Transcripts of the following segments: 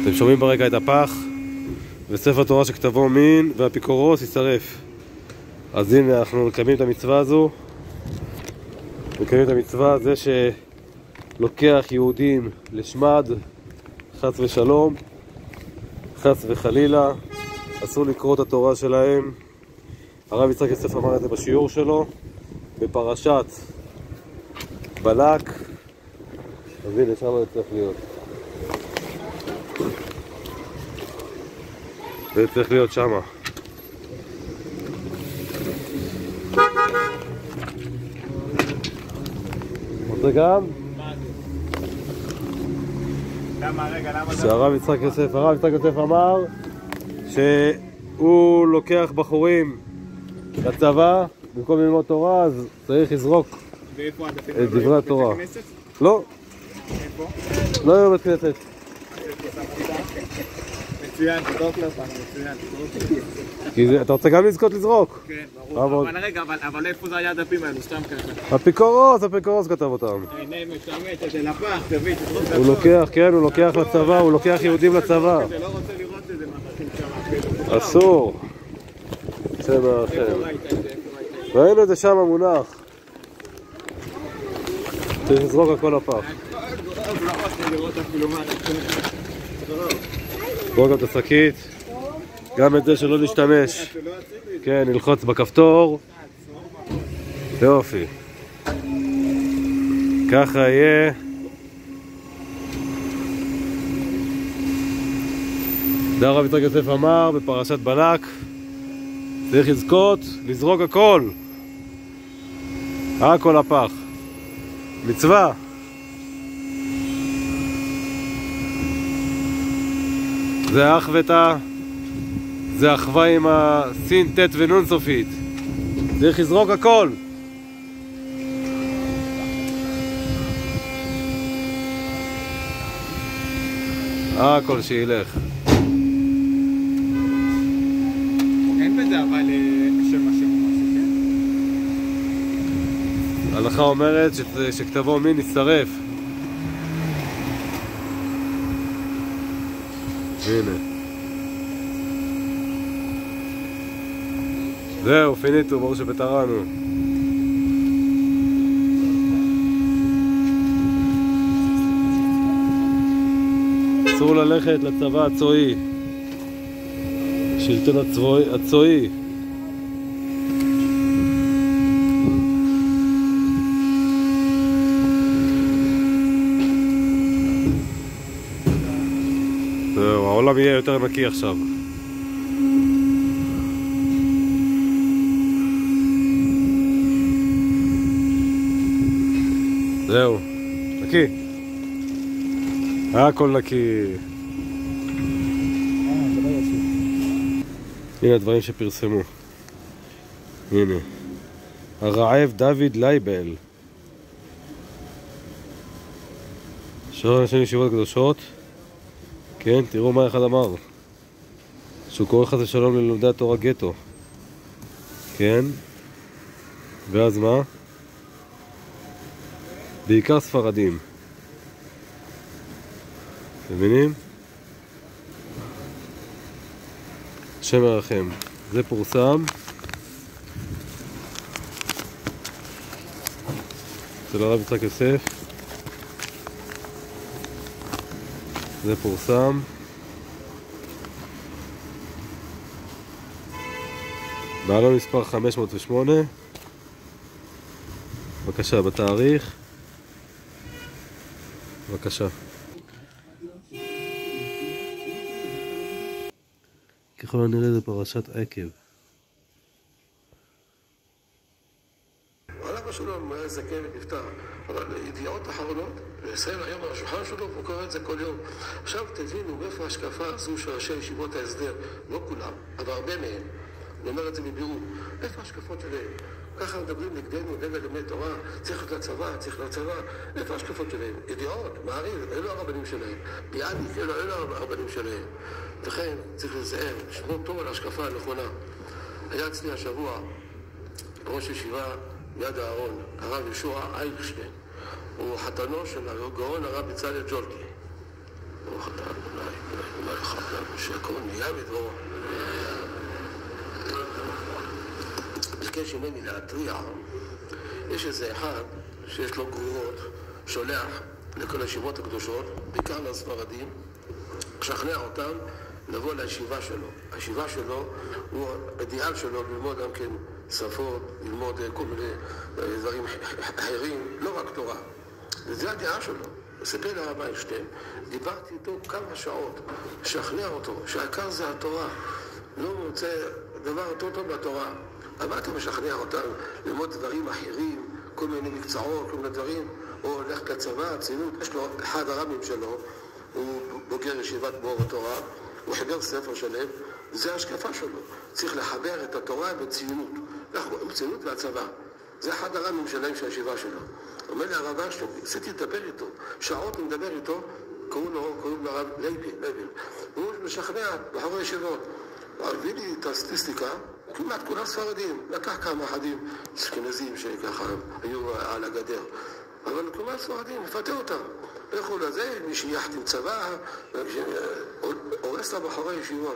אתם שומעים ברקע את הפח וספר תורה שכתבו מין והאפיקורוס יישרף. אז הנה אנחנו מקיימים את המצווה הזו. מקיימים את המצווה זה שלוקח יהודים לשמד, חס ושלום, חס וחלילה, אסור לקרוא את התורה שלהם. הרב יצחק יוסף אמר את זה בשיעור שלו בפרשת בלק. אז הנה שם זה צריך להיות, זה צריך להיות שמה. זה גם שהרב יצחק יוסף אמר שהוא לוקח בחורים לצבא במקום ללמוד תורה, אז צריך לזרוק את דברי התורה. לא, לא יהיו בית כנסת. מצוין, תדוק לך, מצוין. כי אתה רוצה גם לזכות לזרוק? כן, ברור. אבל רגע, אבל איפה זה היה הדפים האלו? סתם ככה. אפיקורוס כתב אותם. הנה משמש, זה לפח, תביא, תזרוק לפח. הוא לוקח, כן, הוא לוקח לצבא, הוא לוקח יהודים לצבא. לא רוצה לראות את זה מהפכים שם. אסור. זה מהאחר. ראינו את זה שם מונח. צריך לזרוק הכל לפח. בואו גם את השקית. גם את זה שלא נשתמש. כן, נלחוץ בכפתור. יופי. ככה יהיה. זה הרב יצחק יוסף אמר בפרשת בלק, צריך לזכות לזרוק הכל לפח. מצווה. זה אח ותא, זה אחווה עם הסין, תת ונון סופית. צריך לזרוק הכל. הכל שילך. אין בזה אבל שם השם או משהו, כן? ההלכה אומרת שכתבו מין יישרף. הנה. זהו, פיניטו, ברור שבטרנו. אסור ללכת לצבא הצועי, שלטון הצועי. זהו, העולם יהיה יותר נקי עכשיו. זהו, נקי. הכל נקי. הנה הדברים שפרסמו. הנה. הרעב דוד לייבל. שואל אנשים ישיבות קדושות. כן, תראו מה אחד אמר. שהוא קורא חס ושלום ללומדי התורה גטו. כן. ואז מה? בעיקר ספרדים. אתם מבינים? השם ירחם. זה פורסם אצל הרב יצחק יוסף. זה פורסם בעלון מספר 508. בבקשה, בתאריך. בבקשה. ככל הנראה זה פרשת עקב. עליו השלום, הוא היה זקן ונפטר, אבל ידיעות אחרונות, וישראל היום על השולחן שלו, והוא קורא את זה כל יום. עכשיו תבינו מאיפה ההשקפה הזו של ראשי ישיבות ההסדר, לא כולם, אבל הרבה מהם, אני אומר את זה בבירור, איפה ההשקפות שלהם? ככה מדברים נגדנו, נגד לומדי תורה, צריך לצבא, איפה ההשקפות שלהם? ידיעות, מעריב, אלו הרבנים שלהם, ביאליק, אלו הרבנים שלהם. לכן צריך לזהר, לשמור טוב על ההשקפה הנכונה. היה אצלי השבוע ראש ישיבה יד אהרון, הרב ישוע איילשטיין, הוא חתנו של הגאון הרב בצלאל ג'ולקי. הוא חתן, אולי. יהיה בדברו. ביקש ממני להתריע, יש איזה אחד שיש לו גרורות, שולח לכל הישיבות הקדושות, בעיקר לספרדים, לשכנע אותם לבוא לישיבה שלו. הישיבה שלו, הוא האידיאל שלו ללמוד גם כן שפות, ללמוד כל מיני דברים אחרים, לא רק תורה. וזה הדעה שלו. מספר לרב איינשטיין, דיברתי איתו כמה שעות, לשכנע אותו, שהעיקר זה התורה. לא מוצא דבר יותר טוב בתורה. אבל אתה משכנע אותם ללמוד דברים אחרים, כל מיני מקצועות, כל מיני דברים, או הולך לצבא, ציונות. יש לו אחד הרבים שלו, הוא בוגר ישיבת מאור התורה, הוא חיבר ספר שלם, זה ההשקפה שלו. צריך לחבר את התורה בציונות. ציונות והצבא. זה אחד הרבים שלהם של הישיבה שלו. אומר לי הרב אשטון, עשיתי לדבר איתו, שעות הוא מדבר איתו, קוראים לו הרב לייבל. הוא משכנע בחורי ישיבות. הביא לי את הסטטיסטיקה, כמעט כולם ספרדים, לקח כמה אחדים אשכנזים שככה היו על הגדר. אבל כמעט ספרדים, מפתה אותם. לכו לזה, מי שיחד עם צבא, הורס לבחורי ישיבות.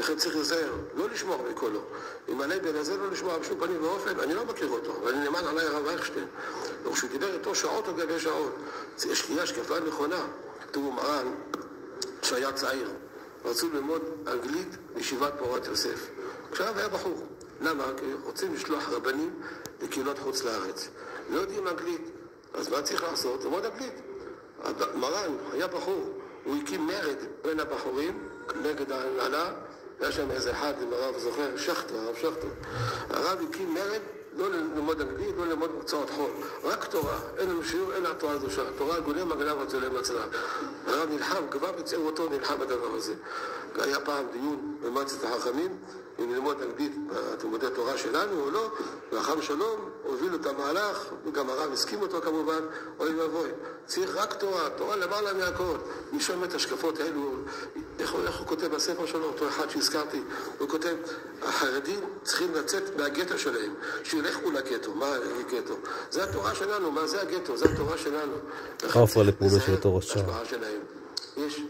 לכן צריך לזהר, לא לשמוע בקולו. אם הלייבל הזה לא לשמוע בשום פנים ואופן, אני לא מכיר אותו, ואני נאמן עליי הרב איינשטיין. וכשהוא דיבר איתו שעות על גבי שעות, יש השקפה נכונה. כתוב מרן שהיה צעיר, רצו ללמוד אנגלית בישיבת פורת יוסף. עכשיו היה בחור. למה? כי רוצים לשלוח רבנים לקהילות חוץ לארץ. לא יודעים אנגלית, אז מה צריך לעשות? ללמוד אנגלית. מרן היה בחור, הוא הקים מרד בין הבחורים נגד ההנהלה, היה שם איזה אחד עם הרב זוכר, הרב שכטר. הרב הקים מרד, לא ללמוד אנגלית, לא ללמוד מקצועות חול, רק תורה, אין לנו שיעור, אין לה תורה קדושה. תורה גולם הגנב וצלם הצלם. הרב נלחם, כבר בצעירותו נלחם בדבר הזה. היה פעם דיון במועצת החכמים, אם ללמוד אנגלית בתלמודי תורה שלנו או לא, ואחר שלום הובילו את המהלך, וגם הרב הסכים אותו כמובן, אוי ואבוי. צריך רק תורה, תורה למעלה מהכל. מי שומע את השקפות האלו, איך הוא כותב בספר שלו, אותו אחד שהזכרתי, הוא כותב, החרדים צריכים לצאת מהגטו שלהם, שילכו לגטו. מה גטו? זה התורה שלנו, מה זה הגטו? זה התורה שלנו. חפרה לפעולה של התורה שלנו. יש